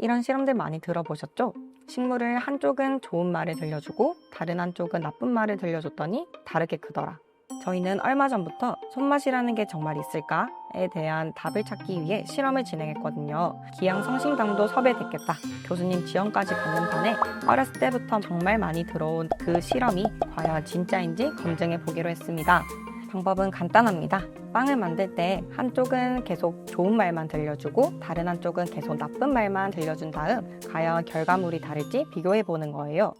이런 실험들 많이 들어보셨죠? 식물을 한쪽은 좋은 말을 들려주고 다른 한쪽은 나쁜 말을 들려줬더니 다르게 크더라. 저희는 얼마 전부터 손맛이라는 게 정말 있을까에 대한 답을 찾기 위해 실험을 진행했거든요. 기양 성심당도 섭외됐겠다. 교수님 지원까지 받는 판에 어렸을 때부터 정말 많이 들어온 그 실험이 과연 진짜인지 검증해 보기로 했습니다. 방법은 간단합니다. 빵을 만들 때 한쪽은 계속 좋은 말만 들려주고 다른 한쪽은 계속 나쁜 말만 들려준 다음 과연 결과물이 다를지 비교해 보는 거예요.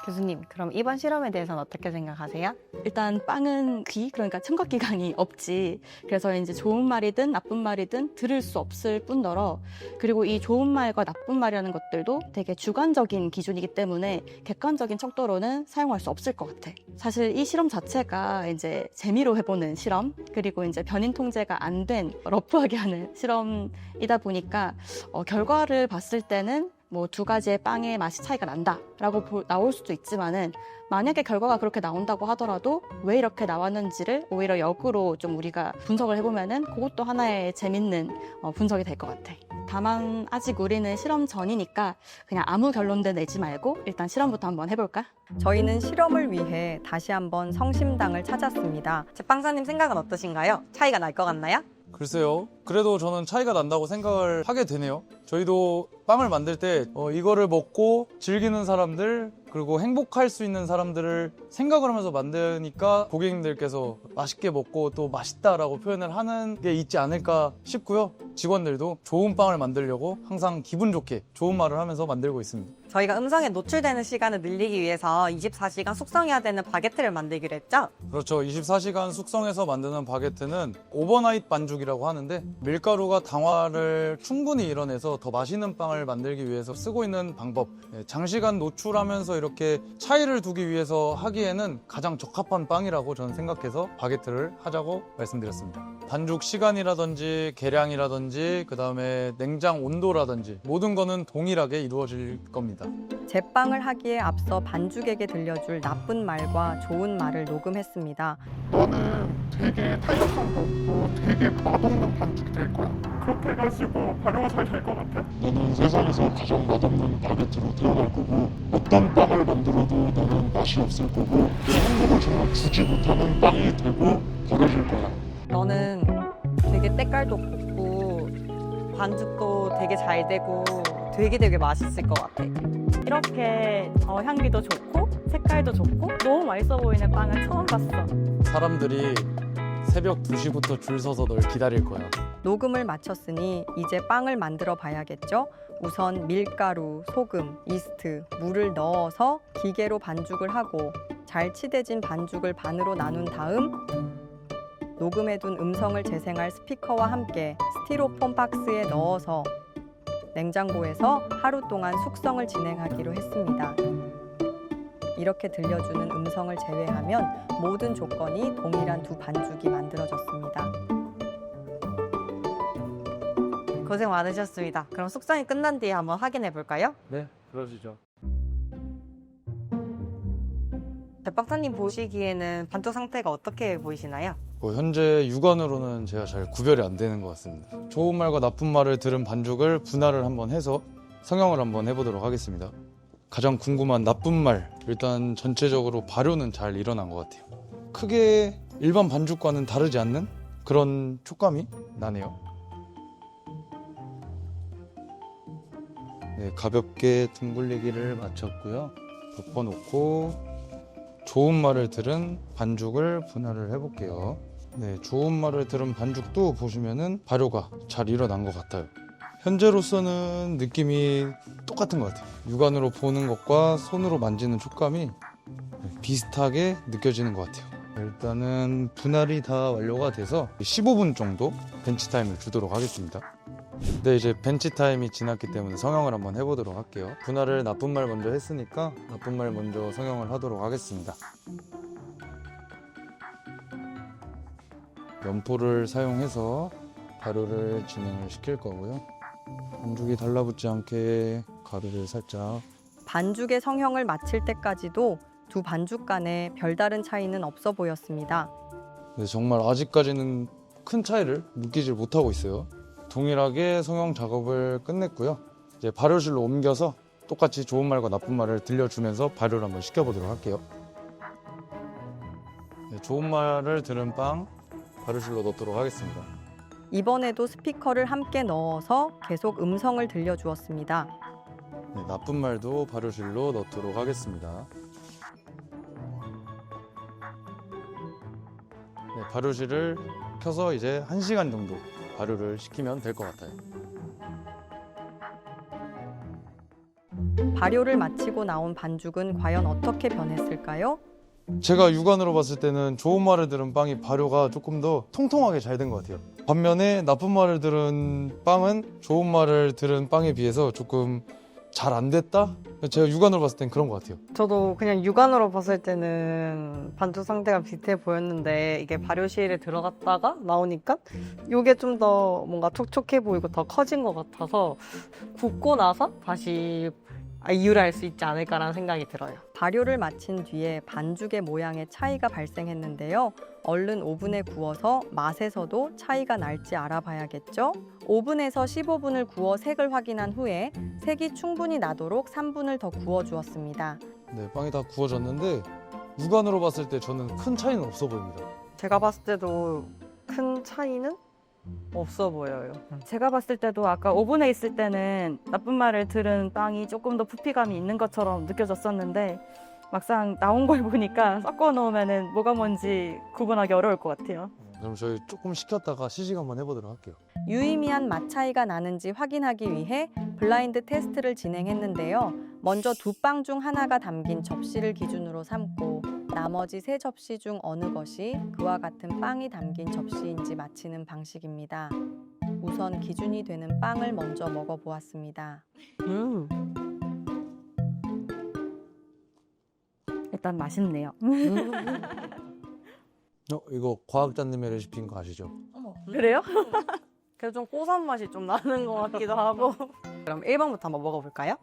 교수님, 그럼 이번 실험에 대해서는 어떻게 생각하세요? 일단 빵은 귀, 그러니까 청각기관이 없지. 그래서 이제 좋은 말이든 나쁜 말이든 들을 수 없을 뿐더러, 그리고 이 좋은 말과 나쁜 말이라는 것들도 되게 주관적인 기준이기 때문에 객관적인 척도로는 사용할 수 없을 것 같아. 사실 이 실험 자체가 이제 재미로 해보는 실험, 그리고 이제 변인 통제가 안 된 러프하게 하는 실험이다 보니까 결과를 봤을 때는 뭐 두 가지의 빵의 맛이 차이가 난다라고 나올 수도 있지만은, 만약에 결과가 그렇게 나온다고 하더라도 왜 이렇게 나왔는지를 오히려 역으로 좀 우리가 분석을 해보면은 그것도 하나의 재밌는 분석이 될 것 같아. 다만 아직 우리는 실험 전이니까 그냥 아무 결론도 내지 말고 일단 실험부터 한번 해볼까? 저희는 실험을 위해 다시 한번 성심당을 찾았습니다. 제빵사님 생각은 어떠신가요? 차이가 날 것 같나요? 글쎄요. 그래도 저는 차이가 난다고 생각을 하게 되네요. 저희도 빵을 만들 때 이거를 먹고 즐기는 사람들, 그리고 행복할 수 있는 사람들을 생각을 하면서 만드니까 고객님들께서 맛있게 먹고 또 맛있다라고 표현을 하는 게 있지 않을까 싶고요. 직원들도 좋은 빵을 만들려고 항상 기분 좋게 좋은 말을 하면서 만들고 있습니다. 저희가 음성에 노출되는 시간을 늘리기 위해서 24시간 숙성해야 되는 바게트를 만들기로 했죠? 그렇죠. 24시간 숙성해서 만드는 바게트는 오버나잇 반죽이라고 하는데, 밀가루가 당화를 충분히 이뤄내서 더 맛있는 빵을 만들기 위해서 쓰고 있는 방법, 장시간 노출하면서 이렇게 차이를 두기 위해서 하기에는 가장 적합한 빵이라고 저는 생각해서 바게트를 하자고 말씀드렸습니다. 반죽 시간이라든지 계량이라든지 그 다음에 냉장 온도라든지 모든 거는 동일하게 이루어질 겁니다. 제빵을 하기에 앞서 반죽에게 들려줄 나쁜 말과 좋은 말을 녹음했습니다. 너는 되게 탄력성도 없고 되게 맛없는 반죽이 될 거야. 그렇게 해가지고 발효가 잘 될 것 같아? 너는 세상에서 가장 맛없는 바게트로 태어날 거고, 어떤 빵을 만들어도 너는 맛이 없을 거고, 내 행복을 정말 주지 못하는 빵이 되고 버려질 거야. 너는 되게 때깔도 곱고 반죽도 되게 잘 되고 되게 맛있을 것 같아. 이렇게 향기도 좋고 색깔도 좋고 너무 맛있어 보이는 빵은 처음 봤어. 사람들이 새벽 2시부터 줄 서서 널 기다릴 거야. 녹음을 마쳤으니 이제 빵을 만들어 봐야겠죠? 우선 밀가루, 소금, 이스트, 물을 넣어서 기계로 반죽을 하고 잘 치대진 반죽을 반으로 나눈 다음 녹음해둔 음성을 재생할 스피커와 함께 스티로폼 박스에 넣어서 냉장고에서 하루 동안 숙성을 진행하기로 했습니다. 이렇게 들려주는 음성을 제외하면 모든 조건이 동일한 두 반죽이 만들어졌습니다. 고생 많으셨습니다. 그럼 숙성이 끝난 뒤에 한번 확인해 볼까요? 네, 그러시죠. 제빵사님 보시기에는 반죽 상태가 어떻게 보이시나요? 현재 육안으로는 제가 잘 구별이 안 되는 것 같습니다. 좋은 말과 나쁜 말을 들은 반죽을 분할을 한번 해서 성형을 한번 해보도록 하겠습니다. 가장 궁금한 나쁜 말, 일단 전체적으로 발효는 잘 일어난 것 같아요. 크게 일반 반죽과는 다르지 않는 그런 촉감이 나네요. 네, 가볍게 둥글리기를 마쳤고요. 덮어놓고 좋은 말을 들은 반죽을 분할을 해볼게요. 네, 좋은 말을 들은 반죽도 보시면은 발효가 잘 일어난 것 같아요. 현재로서는 느낌이 똑같은 것 같아요. 육안으로 보는 것과 손으로 만지는 촉감이 비슷하게 느껴지는 것 같아요. 일단은 분할이 다 완료가 돼서 15분 정도 벤치 타임을 주도록 하겠습니다. 네, 이제 벤치 타임이 지났기 때문에 성형을 한번 해보도록 할게요. 분할을 나쁜 말 먼저 했으니까 나쁜 말 먼저 성형을 하도록 하겠습니다. 연포를 사용해서 발효를 진행을 시킬 거고요. 반죽이 달라붙지 않게 가루를 살짝. 반죽의 성형을 마칠 때까지도 두 반죽 간에 별다른 차이는 없어 보였습니다. 네, 정말 아직까지는 큰 차이를 느끼질 못하고 있어요. 동일하게 성형 작업을 끝냈고요. 이제 발효실로 옮겨서 똑같이 좋은 말과 나쁜 말을 들려주면서 발효를 한번 시켜보도록 할게요. 네, 좋은 말을 들은 빵 발효실로 넣도록 하겠습니다. 이번에도 스피커를 함께 넣어서 계속 음성을 들려주었습니다. 네, 나쁜 말도 발효실로 넣도록 하겠습니다. 네, 발효실을 켜서 이제 1시간 정도 발효를 시키면 될 것 같아요. 발효를 마치고 나온 반죽은 과연 어떻게 변했을까요? 제가 육안으로 봤을 때는 좋은 말을 들은 빵이 발효가 조금 더 통통하게 잘 된 것 같아요. 반면에 나쁜 말을 들은 빵은 좋은 말을 들은 빵에 비해서 조금 잘 안 됐다? 제가 육안으로 봤을 땐 그런 것 같아요. 저도 그냥 육안으로 봤을 때는 반죽 상태가 비슷해 보였는데 이게 발효실에 들어갔다가 나오니까 이게 좀 더 뭔가 촉촉해 보이고 더 커진 것 같아서 굽고 나서 다시 이유를 알 수 있지 않을까라는 생각이 들어요. 발효를 마친 뒤에 반죽의 모양에 차이가 발생했는데요. 얼른 오븐에 구워서 맛에서도 차이가 날지 알아봐야겠죠? 오븐에서 15분을 구워 색을 확인한 후에 색이 충분히 나도록 3분을 더 구워주었습니다. 네, 빵이 다 구워졌는데 육안으로 봤을 때 저는 큰 차이는 없어 보입니다. 제가 봤을 때도 큰 차이는 없어 보여요. 제가 봤을 때도 아까 오븐에 있을 때는 나쁜 말을 들은 빵이 조금 더 부피감이 있는 것처럼 느껴졌었는데 막상 나온 걸 보니까 섞어 놓으면은 뭐가 뭔지 구분하기 어려울 것 같아요. 그럼 저희 조금 식혔다가 시식 한번 해보도록 할게요. 유의미한 맛 차이가 나는지 확인하기 위해 블라인드 테스트를 진행했는데요. 먼저 두 빵 중 하나가 담긴 접시를 기준으로 삼고 나머지 세 접시 중 어느 것이 그와 같은 빵이 담긴 접시인지 맞히는 방식입니다. 우선 기준이 되는 빵을 먼저 먹어보았습니다. 일단 맛있네요. 이거 과학자님의 레시피인 거 아시죠? 그래요? 그래서 좀 고소한 맛이 좀 나는 것 같기도 하고. 그럼 1번부터 한번 먹어볼까요?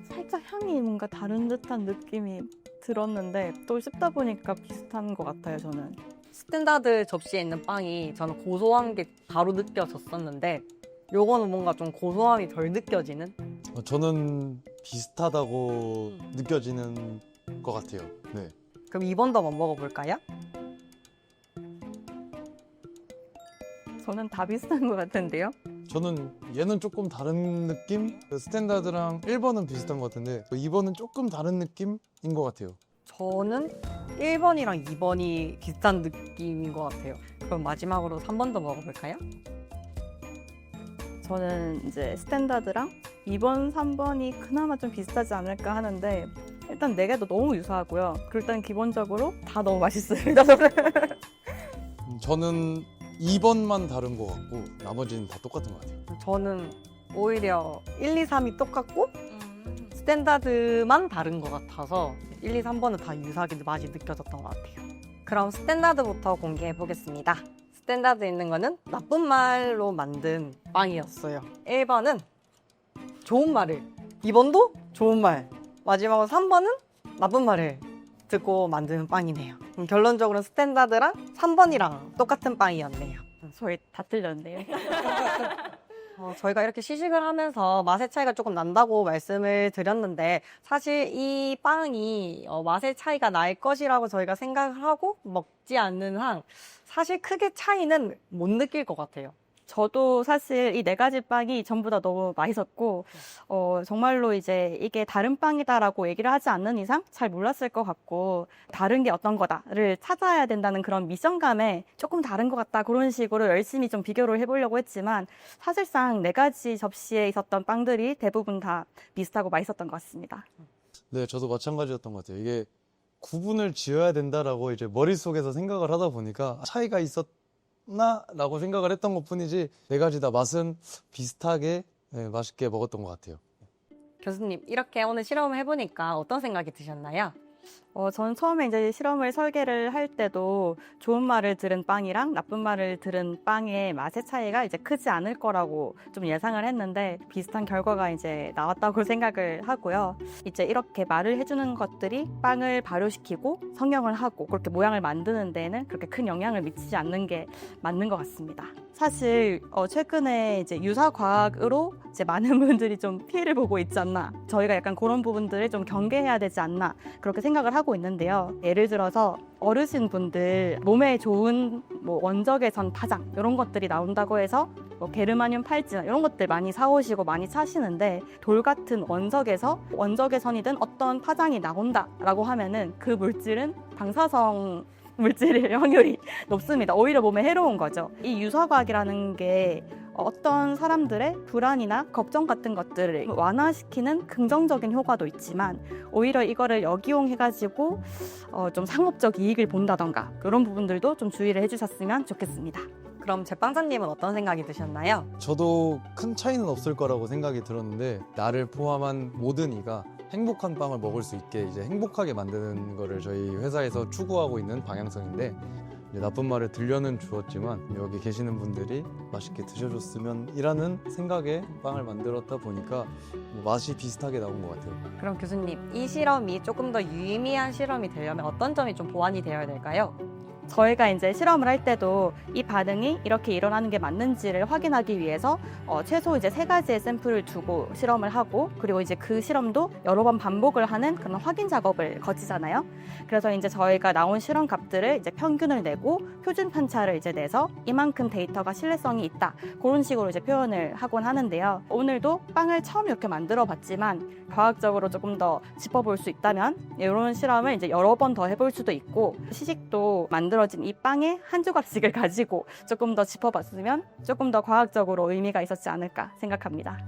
살짝 향이 뭔가 다른 듯한 느낌이 들었는데 또 씹다 보니까 비슷한 것 같아요, 저는. 스탠다드 접시에 있는 빵이 저는 고소한 게 바로 느껴졌었는데 요거는 뭔가 좀 고소함이 덜 느껴지는? 저는 비슷하다고 느껴지는 것 같아요. 네. 그럼 2번도 한번 먹어볼까요? 저는 다 비슷한 것 같은데요. 저는 얘는 조금 다른 느낌? 스탠다드랑 1번은 비슷한 것 같은데 2번은 조금 다른 느낌인 것 같아요. 저는 1번이랑 2번이 비슷한 느낌인 것 같아요. 그럼 마지막으로 3번 더 먹어볼까요? 저는 이제 스탠다드랑 2번, 3번이 그나마 좀 비슷하지 않을까 하는데 일단 4개도 너무 유사하고요. 일단 기본적으로 다 너무 맛있습니다. 저는 2번만 다른 것 같고 나머지는 다 똑같은 것 같아요. 저는 오히려 1, 2, 3이 똑같고 스탠다드만 다른 것 같아서 1, 2, 3번은 다 유사하게 맛이 느껴졌던 것 같아요. 그럼 스탠다드부터 공개해 보겠습니다. 스탠다드에 있는 거는 나쁜 말로 만든 빵이었어요. 1번은 좋은 말을, 2번도 좋은 말, 마지막으로 3번은 나쁜 말을 듣고 만든 빵이네요. 그럼 결론적으로 스탠다드랑 3번이랑 똑같은 빵이었네요. 저희 다 틀렸네요. 저희가 이렇게 시식을 하면서 맛의 차이가 조금 난다고 말씀을 드렸는데 사실 이 빵이 맛의 차이가 날 것이라고 저희가 생각을 하고 먹지 않는 한 사실 크게 차이는 못 느낄 것 같아요. 저도 사실 이 4가지 빵이 전부 다 너무 맛있었고 정말로 이제 이게 다른 빵이다라고 얘기를 하지 않는 이상 잘 몰랐을 것 같고 다른 게 어떤 거다를 찾아야 된다는 그런 미션감에 조금 다른 것 같다 그런 식으로 열심히 좀 비교를 해보려고 했지만 사실상 4가지 접시에 있었던 빵들이 대부분 다 비슷하고 맛있었던 것 같습니다. 네, 저도 마찬가지였던 것 같아요. 이게 구분을 지어야 된다라고 이제 머릿속에서 생각을 하다 보니까 차이가 있었나라고 생각을 했던 것 뿐이지 4가지 다 맛은 비슷하게 맛있게 먹었던 것 같아요. 교수님, 이렇게 오늘 실험을 해보니까 어떤 생각이 드셨나요? 저는 처음에 이제 실험을 설계를 할 때도 좋은 말을 들은 빵이랑 나쁜 말을 들은 빵의 맛의 차이가 이제 크지 않을 거라고 좀 예상을 했는데 비슷한 결과가 이제 나왔다고 생각을 하고요. 이제 이렇게 말을 해주는 것들이 빵을 발효시키고 성형을 하고 그렇게 모양을 만드는 데에는 그렇게 큰 영향을 미치지 않는 게 맞는 것 같습니다. 사실 최근에 이제 유사 과학으로 이제 많은 분들이 좀 피해를 보고 있지 않나, 저희가 약간 그런 부분들을 좀 경계해야 되지 않나 그렇게 생각을 하고 있는데요. 예를 들어서 어르신분들 몸에 좋은 뭐 원적외선 파장 이런 것들이 나온다고 해서 뭐 게르마늄 팔찌나 이런 것들 많이 사오시고 많이 차시는데, 돌 같은 원석에서 원적외선이든 어떤 파장이 나온다라고 하면은 그 물질은 방사성 물질일 확률이 높습니다. 오히려 몸에 해로운 거죠. 이 유사과학이라는 게 어떤 사람들의 불안이나 걱정 같은 것들을 완화시키는 긍정적인 효과도 있지만, 오히려 이거를 역이용해가지고 좀 상업적 이익을 본다던가 그런 부분들도 좀 주의를 해주셨으면 좋겠습니다. 그럼 제빵사님은 어떤 생각이 드셨나요? 저도 큰 차이는 없을 거라고 생각이 들었는데, 나를 포함한 모든 이가 행복한 빵을 먹을 수 있게 이제 행복하게 만드는 거를 저희 회사에서 추구하고 있는 방향성인데, 이제 나쁜 말을 들려는 주었지만 여기 계시는 분들이 맛있게 드셔줬으면 이라는 생각에 빵을 만들었다 보니까 뭐 맛이 비슷하게 나온 것 같아요. 그럼 교수님, 이 실험이 조금 더 유의미한 실험이 되려면 어떤 점이 좀 보완이 되어야 될까요? 저희가 이제 실험을 할 때도 이 반응이 이렇게 일어나는 게 맞는지를 확인하기 위해서 최소 이제 3가지의 샘플을 두고 실험을 하고, 그리고 이제 그 실험도 여러 번 반복을 하는 그런 확인 작업을 거치잖아요. 그래서 이제 저희가 나온 실험 값들을 이제 평균을 내고 표준 편차를 이제 내서 이만큼 데이터가 신뢰성이 있다, 그런 식으로 이제 표현을 하곤 하는데요. 오늘도 빵을 처음 이렇게 만들어 봤지만 과학적으로 조금 더 짚어볼 수 있다면 이런 실험을 이제 여러 번 더 해볼 수도 있고, 시식도 만들어진 이 빵의 한 조각씩을 가지고 조금 더 짚어봤으면 조금 더 과학적으로 의미가 있었지 않을까 생각합니다.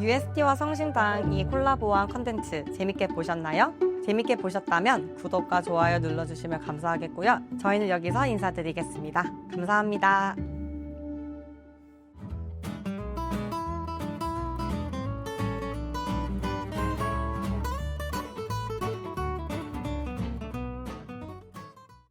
UST와 성심당이 콜라보한 컨텐츠 재밌게 보셨나요? 재밌게 보셨다면 구독과 좋아요 눌러주시면 감사하겠고요. 저희는 여기서 인사드리겠습니다. 감사합니다.